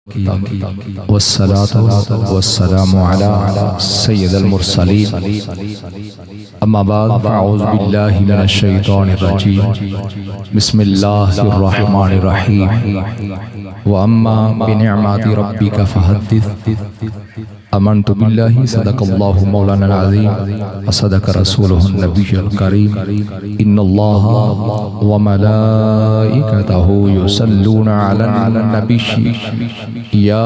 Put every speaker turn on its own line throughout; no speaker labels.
والصلاة والسلام على سید المرسلین اما بعد فاعوذ باللہ من الشیطان الرجیم بسم اللہ الرحمن الرحیم واما بنعمات ربک فحدث آمنت باللہ صدق اللہ مولانا العظیم وصدق رسولہ النبی الکریم ان اللہ وملائکتہ یصلون علی النبی یا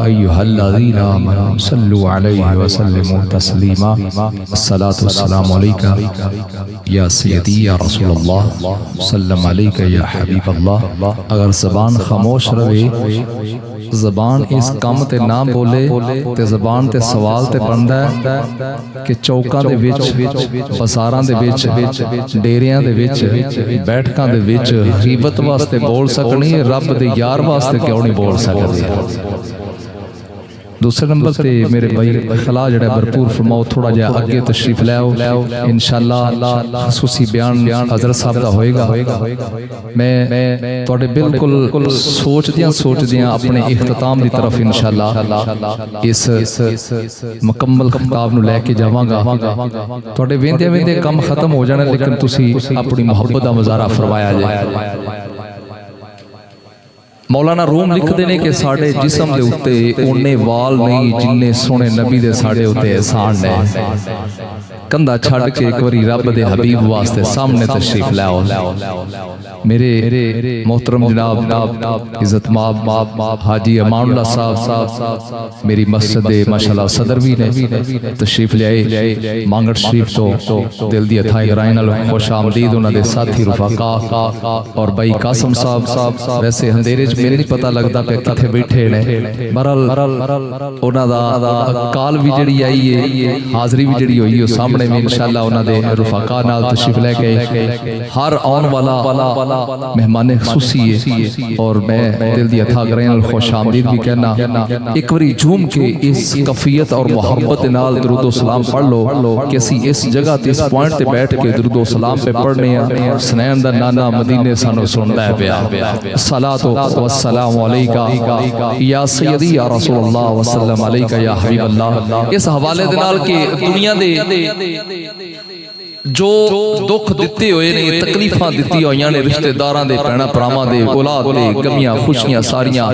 ایہا الذین آمنوا صلوا علیہ وسلموا تسلیما الصلاة والسلام علیکہ یا سیدی یا رسول اللہ سلم علیکہ یا حبیب اللہ۔ اگر زبان خاموش رہے، زبان اس کام تے نہ بولے تے زبان تے سوال تے بندا ہے کہ چوکاں دے وچ، بازاراں دے وچ، ڈیریاں دے وچ، بیٹھکاں دے وچ غیبت واسطے بول سکنی، رب دے یار واسطے کیوں نہیں بول سکدے؟ دوسرے نمبر تے میرے بھائی خلا جڑا بھرپور فرماؤ، تھوڑا جہا اگے تشریف لے آؤ، انشاءاللہ خصوصی بیان حضرت صاحب دا ہوئے گا۔ میں تواڈے بالکل سوچ دیاں اپنے اختتام دی طرف انشاءاللہ اس مکمل خطاب نو لے کے جاواں گا۔ تواڈے ویندے کم ختم ہو جانے، لیکن تسی اپنی محبت دا مظاہرہ فرمایا جائے۔ مولانا روم لکھ دینے کہ ساڑھے جسم دے اتے اونے وال نہیں جننے سونے نبی دے ساڑھے اتے احسان نے۔ کندہ چھڑ کے ایک وری رب دے حبیب واسطے سامنے تشریف لاؤ۔ میرے محترم جناب عزت ماب حاجی امان اللہ صاحب میری مسجد ماشاءاللہ صدر بھی نے تشریف لے آئے، مانگڑ شریف تو دل دی اتھائی رائن خوش آمدید انہاں دے ساتھی رفقا اور بھائی قاسم صاحب۔ ویسے اندھیرے میرے نہیں پتہ لگتا کہ کتھے بیٹھے نے، برحال انہاں دا کال بھی جڑی آئی ہے، حاضری بھی جڑی ہوئی ہے سامنے میں، انشاءاللہ انہاں دے رفقا نال تشریف لے گئے۔ ہر آن والا مہمان خصوصی ہے اور میں دل دی اتھا گرین خوش آمدید بھی کہنا۔ ایک وری جھوم کے اس کفیت اور محبت نال درود و سلام پڑھ لو، کسی اس جگہ تے اس پوائنٹ تے بیٹھ کے درود و سلام پہ پڑھنے ہیں۔ سنین دا نانا مدینے سانو سندا ہے پیا، صلاۃ والسلام علیکہ یا سیدی یا رسول اللہ وسلم علیکہ یا حبیب اللہ۔ اس حوالے دے نال کہ دنیا دے جو دکھ دتے ہوئے نے، تکلیفاں دتی ہوئیاں نے، رشتہ داراں دے، بھیڑاں بھراواں دے، اولاد دے، غمیاں خوشیاں ساریاں،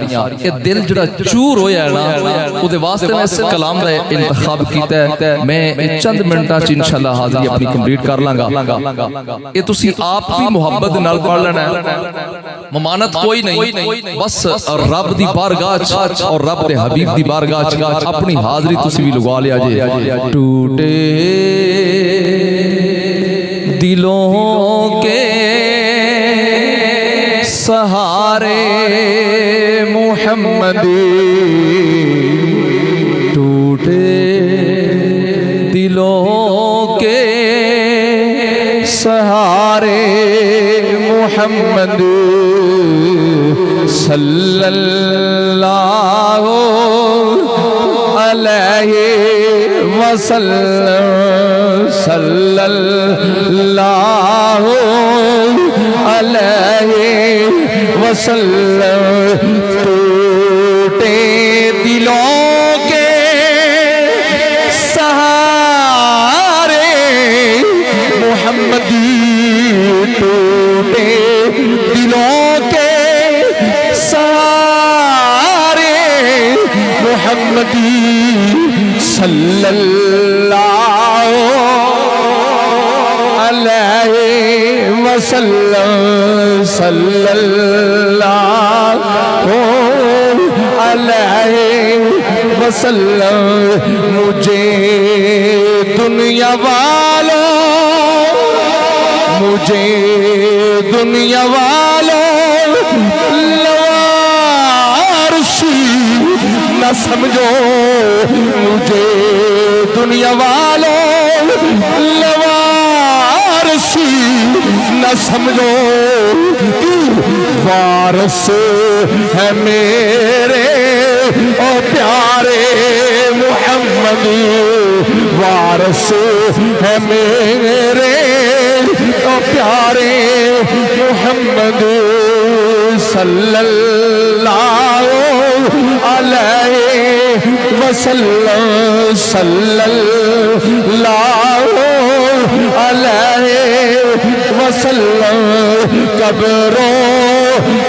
اے دل جڑا چور ہویا ہے نا، او دے واسطے میں اس کلام دا انتخاب کیتا ہے۔ میں چند منٹاں چ انشاءاللہ حاضری اپنی کمپلیٹ کر لاں گا۔ اے تسی آپ بھی محبت نال پڑھ لینا ہے، ممانت کوئی نہیں، بس رب دی بارگاہ اور رب دے حبیب دی بارگاہ اپنی حاضری تسی بھی لگا لیا جے۔ ٹوٹے دلوں کے سہارے محمدی، ٹوٹے دلوں کے سہارے محمدی، صلی اللہ علیہ وسلم، صلی اللہ علیہ وسلم۔ ٹوٹے دلوں کے سہارے محمدی، ٹوٹے دلوں کے سہارے محمدی، صلی اللہ علیہ وسلم، صلی اللہ علیہ وسلم۔ مجھے دنیا والوں، مجھے دنیا والوں لوارسی نہ سمجھو، مجھے دنیا والوں لوارسی نہ سمجھو، وارث ہے میرے او پیارے محمدی، وارث ہے میرے او پیارے محمد صلی اللہ علیہ وسلم صلی اللہ علیہ وسلم قبر و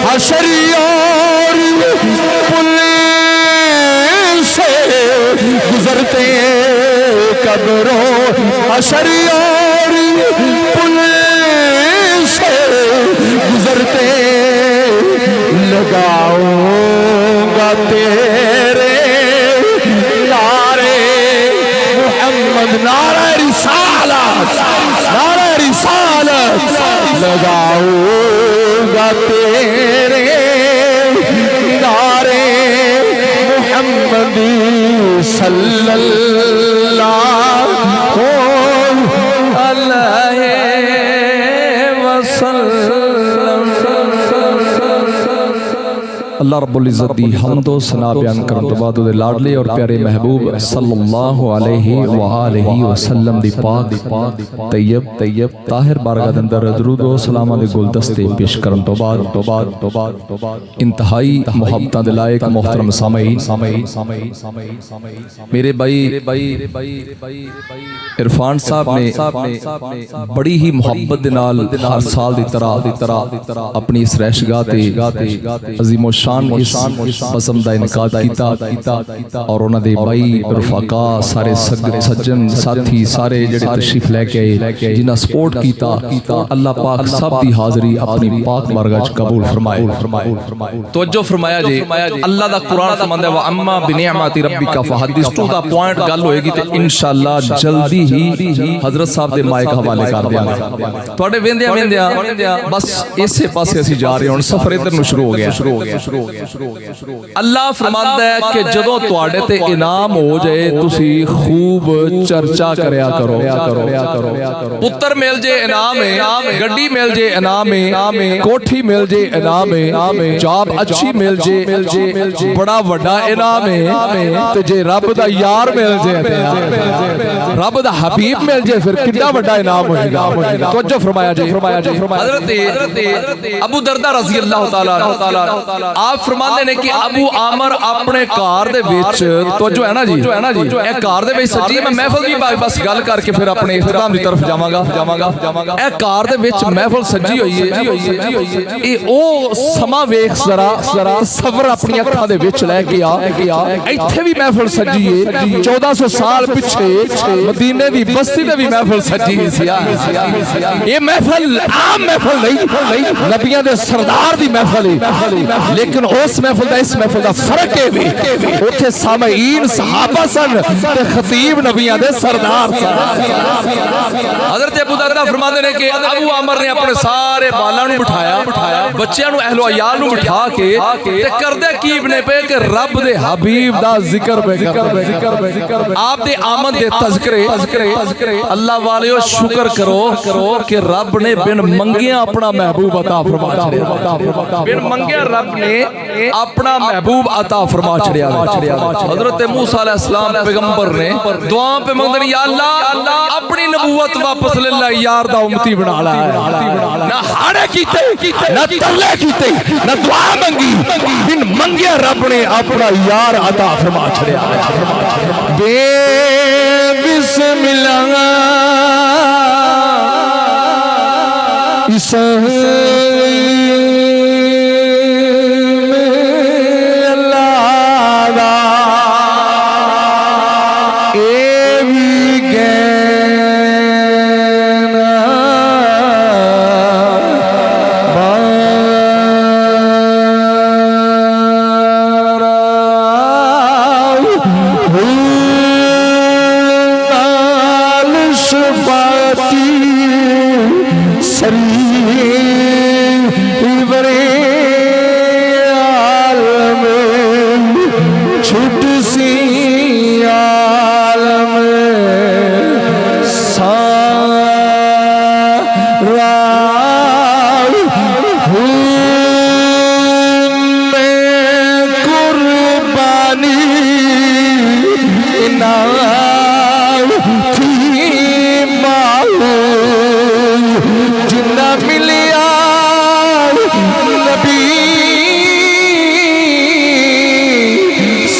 حشر اور پل سے گزرتے قبر و حشر اور پل سے گزرتے لگاؤں گا تیرے نعرے محمد نعرہ رسالت نعرہ رسالت لگاؤں گا تیرے نعرے محمد صلی اللہ علیہ وسلم۔ اللہ رب العزت دی حمد و ثنا بیان کرن تو بعد دے لاڈلے اور پیارے محبوب صلی اللہ علیہ وآلہ وسلم دی پاک طیب طاہر بارگاہ دے اندر درود و سلام دے گلدستے پیش کرن تو بعد انتہائی محبتاں دے لائق محترم سامعین میرے بھائی عرفان صاحب نے بڑی ہی محبت دے نال ہر سال دی طرح اپنی اس رہشگاہ تے عظیم و شان اس بزم دا انعقاد کیتا اور انہاں دے بھائی رفقا سارے سجن ساتھی سارے جڑے تشریف لے کے آئے جنہاں سپورٹ کیتا اللہ پاک سب دی حاضری اپنی پاک بارگاہ وچ قبول فرمائے۔ توجہ فرمایا جی اللہ دا قرآن فرماندا ہے واما بنعمت ربک فحدث تو دا پوائنٹ گل ہوئے گی تے انشاءاللہ جلدی ہی حضرت صاحب دے مائک حوالے کر دیاں گے تواڈے ویندیاں بس اسے پاسے اسی جا رہے ہن سفر ادھر نو شروع ہو گیا۔ اللہ فرماندا ہے کہ جدوں تواڈے تے انعام ہو جائے تسی خوب چرچا کریا کرو پتر مل جے انعام ہے گڈی مل جے انعام ہے کوٹھی مل جے انعام ہے جاب اچھی مل جے بڑا وڈا انعام ہے تے جے رب دا یار مل جے رب دا حبیب مل جے پھر کتنا بڑا انعام ہوئے گا۔ توجہ فرمایا جی حضرت ابو دردہ رضی اللہ تعالی آپ فرماتے ہیں کہ ابو عامر اپنے کار دے وچ توجہ ہے نا جی اے کار دے وچ سجی میں محفل دی بس گل کر کے پھر اپنے اختتام دی طرف جاواں گا اے کار دے وچ محفل سجی ہوئی ہے اے او سما ویکھ ذرا تصور اپنی اکھاں دے وچ لے کے آ ایتھے بھی محفل سجی ہے 1400 سال پیچھے مدینے دی بستی تے بھی محفل سجی سی یہ محفل عام محفل نہیں نبیوں دے سردار دی محفل ہے لیکن اس محفل دا اس محفل دا فرق ہے بھی اوتھے سامعین صحابہ سن تے خطیب نبیوں دے سردار سن۔ حضرت ابو دردہ فرماتے ہیں کہ ابو عامر نے اپنے سارے بالاں نوں بٹھایا بچیاں نوں اہل و عیال نوں بٹھا کے تے کردے کی بنے پے کہ رب دے حبیب دا ذکر پہ آپ دے آمد دے تذکرے اللہ والیو شکر کرو کہ رب نے بن منگیاں اپنا محبوب عطا فرما چھڑیا بن منگیاں رب نے اپنا محبوب عطا فرما چھڑیا۔ حضرت موسیٰ علیہ السلام پیغمبر نے دعا پہ مانگتے ہیں یا اللہ اپنی نبوت واپس لے اللہ یار دا امتی بنا لا نہ ہاڑے کیتے نہ تلے کیتے نہ دعا منگی بن منگیا رب نے اپنا یار عطا فرما چھڑیا۔ بے بسم اللہ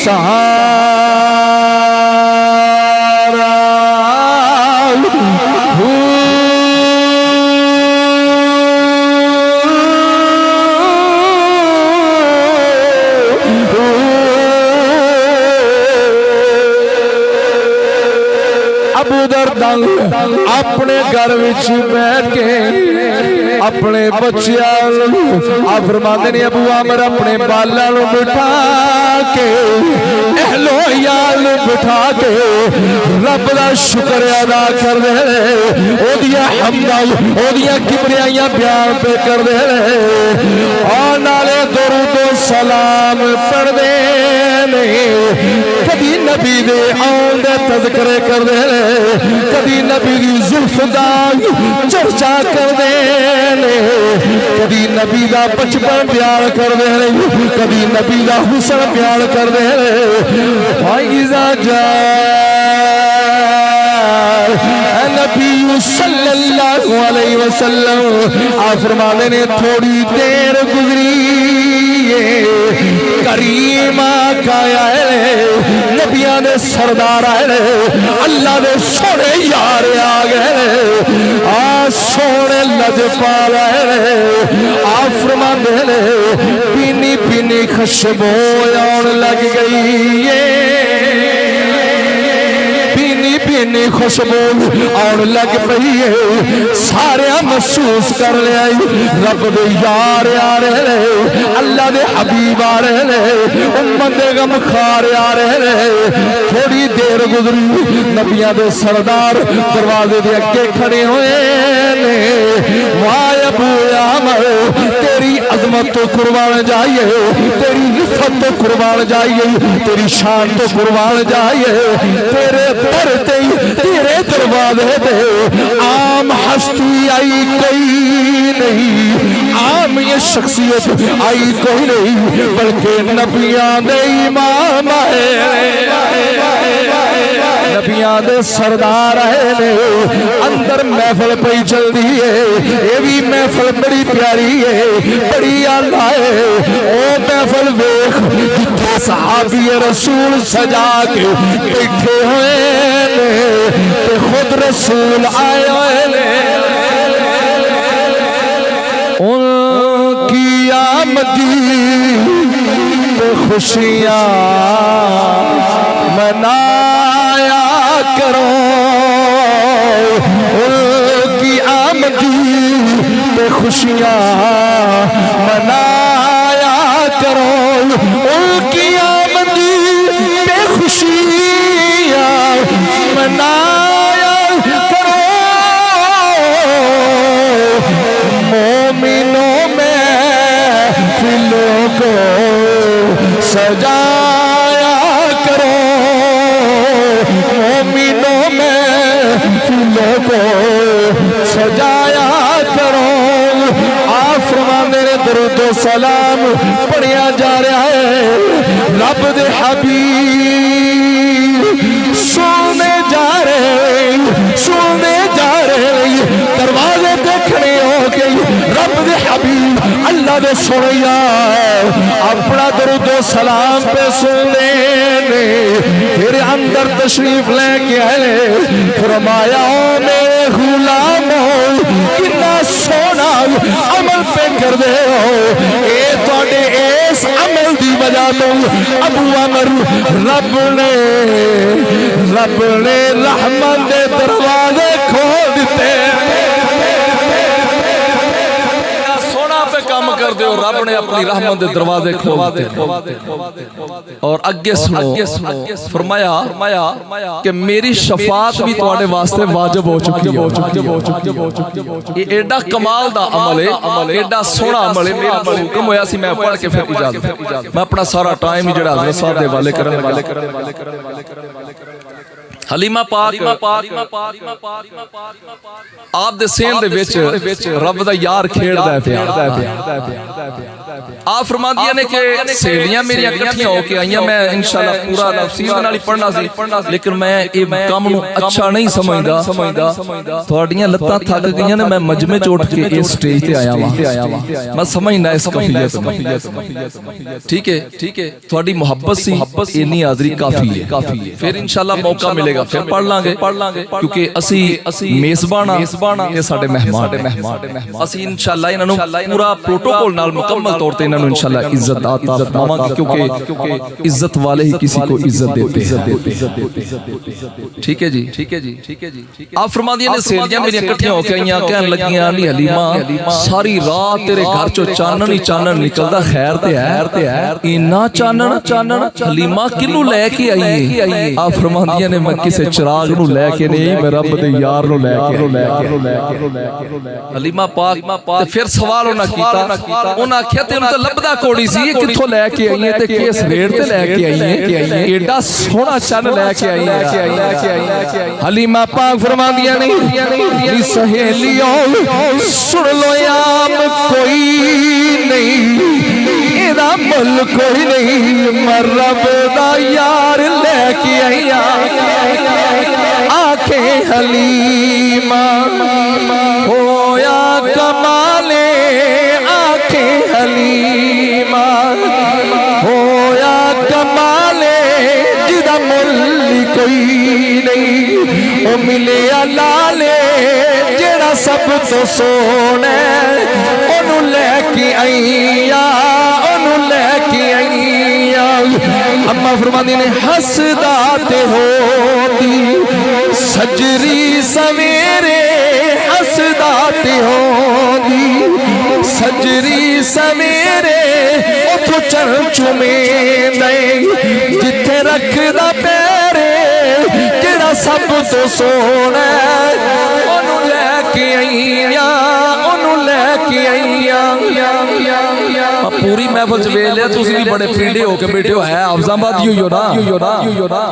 سہارا ابو درداں اپنے گھر وچ بیٹھ کے اپنے بچیاں آپ فرماندے نے ابو عامر اپنے بالاں نوں بٹھا کے اہل و عیال بٹھا کے رب دا شکر ادا کر دے او دیاں حمداں او دیاں کبریائیاں بیان پہ کر دے اور نالے درود و سلام پڑھ دے کبھی نبی دے آن دے تذکرے کر دے کبھی نبی دی زلف دا چرچا کر دے کبھی نبی دا بچپن بیان کر دے کبھی نبی دا حسن بیان کر دے فائزہ جائے نبی صلی اللہ علیہ وسلم آپ فرمانے نے تھوڑی دیر گزری کریم آقا آئے نبیان دے سردار آئے اللہ دے سونے یار آگئے سونے لجپال آئے آپ فرمانے نے پینی پینی خشبو آن لگ گئی پینی خوشبو آن لگ پئی ہے سارے محسوس کر لیا رب دے یار آ رہے اللہ دے حبیب آ رہے امت دے غم خار آ رہے تھوڑی دیر گزری نبیاں دے سردار دروازے دے اگے کھڑے ہوئے وائے ابو عامر تیری عظمت تو قربان جائیے تیری رفت تو قربان جائیے تیری شان تو قربان جائیے تیرے پر تیرے دروازے دے عام ہستی آئی کوئی نہیں عام یہ شخصیت آئی کوئی نہیں بلکہ نبیان دے امام آئے نبیان دے سردار آئے اندر محفل پئی چل دی ہے یہ بھی محفل بڑی پیاری ہے بڑی آلہ ہے او محفل ویخ جتھے صحابی رسول سجا کے بیٹھے ہوئے تے خود رسول آئے ہوئے ان کی آمدی پہ خوشیاں منایا کرو ان کی آمدی پہ خوشیاں منایا کرو ان کی آمدی پہ خوشیاں منایا کرو مومنوں میں فلوں کو سجایا کرو مومنوں میں فلوں کو سجایا کرو آپ فرمانے نے درود و سلام پڑھیا جا رہا ہے رب دے حبیب سونے جا رہے دروازے دیکھنے ہو گئی رب دے حبیب اللہ دے سنیا اپنا درود و سلام پہ سنے پھر اندر تشریف لے کے آئے فرمایا میرے غلاموں کتنا سونا عمل پہ کر دے ہو اے توڑے اس عمل دی وجہ تو ابو عامر رب نے رحمت دے دروازے کھول دیتے سونا پہ کام کر دے اور رب نے اپنی رحمت دے دروازے کھول دیتے اور اگے سنو فرمایا کہ میری شفاعت بھی تواڈے واسطے واجب ہو چکی ہے یہ ایڈا کمال دا عمل ہے ایڈا سونا عمل ہے میرا حکم ہویا سی میں پڑھ کے پھر اجازت میں اپنا سارا ٹائم ہی جڑا حضرت صاحب دے والے کرنے حلیمہ پاک آپ دے سین دے وچ رب دا یار کھیڑدا ہے پیار آپ فرماندیاں نے کہ سہیلیاں میری اکٹھیاں ہو کے آئیاں، میں انشاءاللہ پورا تفصیل نال ہی پڑھنا سی، لیکن میں یہ کام نو اچھا نہیں سمجھدا، تھوڑیاں لتاں تھک گئیاں نے، میں مجمع چ اٹھ کے اس سٹیج تے آیا ہاں، میں سمجھنا اس کفیت میں، ٹھیک ہے، تھوڑی محبت سی اینی حاضری کافی ہے، پھر انشاءاللہ موقع ملے گا پھر پڑھ لیں گے، کیونکہ اسی میزبان یہ ساڈے مہمان، اسی انشاءاللہ انہاں نو پورا پروٹوکول نال مکمل طور تے انہاں نو انشاءاللہ عزت عطا فرماواں گے، کیونکہ عزت والے ہی کسی کو عزت دیتے ہیں، ٹھیک ہے جی، آپ فرماندیاں نے سہیلیاں میری اکٹھیاں ہو کے آئیاں، کہن لگیاں نہیں حلیمہ ساری رات تیرے گھر چو چانن ہی چانن نکلدا، خیر تے ہے اینا چانن حلیمہ کنوں لے کے آئی ہے؟ آپ فرماندیاں نے میں کسے چراغ نو لے کے نہیں، میں رب دے یار نو لے کے حلیمہ پاک تے پھر سوال انہاں کیتا، انہاں کہیا تے انہاں تے لبدا کوڑی سی، یہ کتھوں لے کے آئی ہے تے کس ریٹ تے لے کے آئی ہے؟ ایڈا سونا چن لے کے آئی ہے۔ حلیمہ پاک فرماندیاں نہیں سہیلیوں سن لو یام کوئی نہیں، ایدہ مل کوئی نہیں، میں رب دا یار لے کے آئی آنکھیں حلیمہ ہویا کمالے، آنکھیں حلیمہ ہویا کمالے، جدہ مل کوئی نہیں، او ملے لالے جڑا سب تو سونے، انہوں لے کے آئیا، انہوں لے کے آئیا۔ اما فرماندی نے حسدات ہوتی سجری سویرے، حسدات ہوتی سجری سویرے، اتھو چڑھ چمیں دیں جتھے رکھ دا پیرے، جڑا سب تو سونے، انہوں لے کے آئیا، انہوں لے کے آئیا۔ پوری محفل چ ویل ہے، تسی بھی بڑے پیڑے ہو کے بیٹھے ہو، ہے حافظ آباد ہی نا،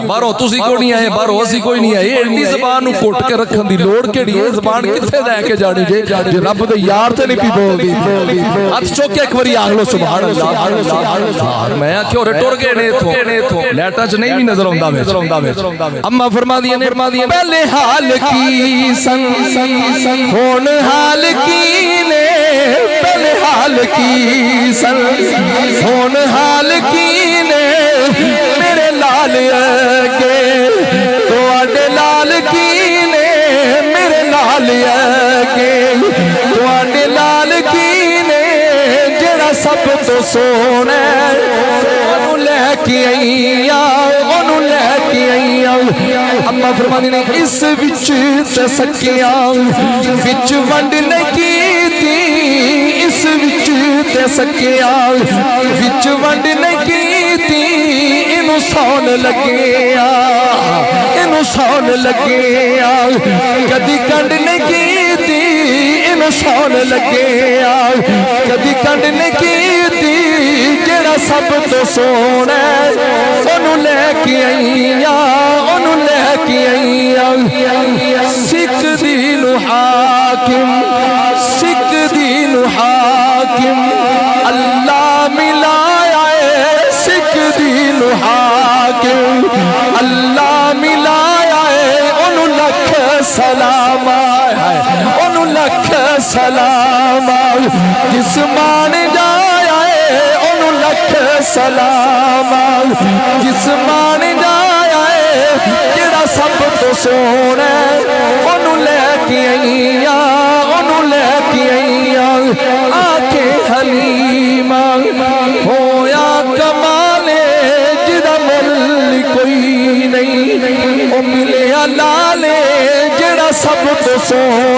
باہروں تسی کوئی نہیں آئے، باہروں اسی کوئی نہیں آئے، ایڈی زبان نو کوٹ کے رکھن دی لوڑ کیڑی ہے؟ زبان کتھے لے کے جانی جے رب دے یار تے نہیں پی بول دی، ہاتھ چوک کے ایک واری آکھ لو سبحان اللہ۔ میں کیوں ٹر گئے نے تھو لیٹا چ نہیں بھی نظر آوندا وچ۔ اما فرماندیاں نے پہلے حال کی سن ہن حال کی نے، پہلے حال کی سن ہن حال کی نے، میرے لال اگے تواڈے لال کی نے، میرے لال اگے تواڈے لال کی نے، جڑا سب تو سونا، انہوں لے کے آئیا، انہوں لے کے آئیا۔ اما فرماندی نے اس وچ تے سکیاں وچ ونڈ نہیں کیتی، اس وچ تے سکیاں وچ ونڈ نہیں کیتی، انہوں سون لگیا، انہوں سون لگیا، کدی کنڈ نہیں کیتی، انہوں سون لگیا، کدی کنڈ نہیں کیتی، جڑا سب تو سونا، انہوں لے کے آئیا، انہوں لے کے آئیا۔ سکھ دین حاکم، سکھ دین حاکم، اللہ ملایا ہے، سکھ دین حاکم اللہ ملایا ہے، انہوں لکھ سلام ہے، انہوں لکھ سلام، جس مان جایا ہے، انہوں لکھ سلام، جس مان جایا ہے، جڑا سب تو سونا، انہوں لے کے آئیا، انہوں لے کے آئیا۔ آنکھیں حلیمہ ہویا کمالے، جدہ مل کوئی نہیں، او ملے لالے جڑا سب تو سونا۔